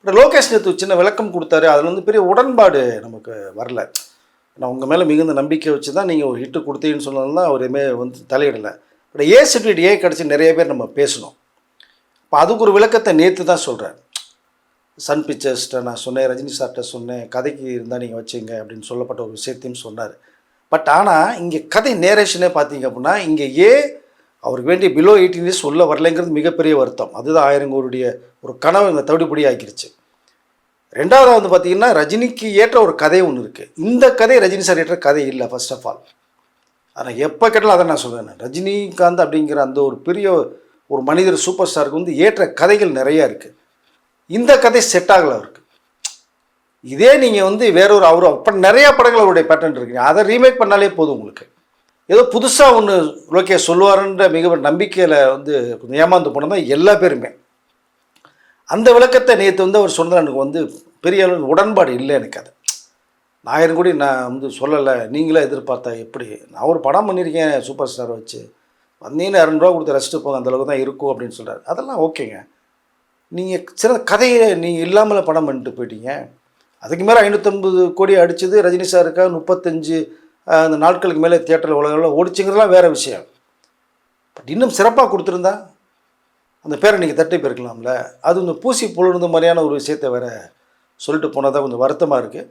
இப்போ லோகேஷ் நேற்று சின்ன விளக்கம் கொடுத்தாரு. அதில் வந்து பெரிய உடன்பாடு நமக்கு வரல. நான் உங்கள் மேலே மிகுந்த நம்பிக்கை வச்சு தான் நீங்கள் ஒரு ஹிட்டு கொடுத்தீங்கன்னு சொன்னதுலாம் அவர் எதுவுமே வந்து தலையிடலை. பட் ஏ சர்டிஃபிகேட் ஏன் கிடச்சி நிறைய பேர் நம்ம பேசணும். இப்போ அதுக்கு ஒரு விளக்கத்தை நேற்று தான் சொல்கிறேன். சன் பிக்சர்ஸ்கிட்ட நான் சொன்னேன், ரஜினி சார்கிட்ட சொன்னேன், கதைக்கு இருந்தால் நீங்கள் வச்சுங்க அப்படின்னு சொல்லப்பட்ட ஒரு விஷயத்தையும் சொன்னார். பட் ஆனால் இங்கே கதை நேரேஷனே பார்த்தீங்க அப்படின்னா, இங்கே அவருக்கு வேண்டிய பிலோ 18 இயர்ஸ் உள்ள வரலைங்கிறது மிகப்பெரிய வருத்தம். அதுதான் 1000 கோடியுடைய ஒரு கனவு இங்கே தவிடுபடி ஆக்கிருச்சு. ரெண்டாவது வந்து பார்த்தீங்கன்னா, ரஜினிக்கு ஏற்ற ஒரு கதை ஒன்று இருக்குது. இந்த கதை ரஜினி சார் ஏற்ற கதை இல்லை ஃபர்ஸ்ட் ஆஃப் ஆல். ஆனால் எப்போ கேட்டாலும் அதை நான் சொல்லுவேன். ரஜினிகாந்த் அப்படிங்கிற அந்த ஒரு பெரிய ஒரு மனிதர் சூப்பர் ஸ்டாருக்கு வந்து ஏற்ற கதைகள் நிறையா இருக்குது. இந்த கதை செட் ஆகலை அவருக்கு. இதே நீங்கள் வந்து வேறொரு அவர் அப்போ நிறையா படங்கள் அவருடைய பேட்டர்ன் இருக்குங்க, அதை ரீமேக் பண்ணாலே போதும் உங்களுக்கு. ஏதோ புதுசாக ஒன்று லோகேஷ் சொல்லுவாருன்ற மிக நம்பிக்கையில் வந்து கொஞ்சம் ஏமாந்து போனது தான் எல்லா பேருமே. அந்த விளக்கத்தை நேற்று வந்து அவர் சொன்னது எனக்கு வந்து பெரிய அளவு உடன்பாடு இல்லை எனக்கு. அது 1000 கோடி நான் வந்து சொல்லலை, நீங்களே எதிர்பார்த்தா எப்படி? நான் ஒரு படம் பண்ணியிருக்கேன் சூப்பர் ஸ்டார் வச்சு, வந்தீங்கன்னு 200 கொடுத்து ரசிட்டு போங்க, அந்தளவுக்கு தான் இருக்கும் அப்படின்னு சொல்கிறார். அதெல்லாம் ஓகேங்க. நீங்கள் சில கதையை நீங்கள் இல்லாமல் படம் பண்ணிட்டு போயிட்டீங்க. அதுக்கு மேலே 550 கோடி அடித்தது ரஜினி சாருக்காக 35 அந்த நாட்களுக்கு மேலே தியேட்டரில் உலகில் ஓடிச்சுங்கிறதுலாம் வேறு விஷயம். பட் இன்னும் சிறப்பாக கொடுத்துருந்தா அந்த பேரை நீங்கள் தட்டி போயிருக்கலாம்ல. அது கொஞ்சம் பூசி பொழுது மாதிரியான ஒரு விஷயத்தை வேறு சொல்லிட்டு போனால் தான் கொஞ்சம் வருத்தமாக இருக்குது.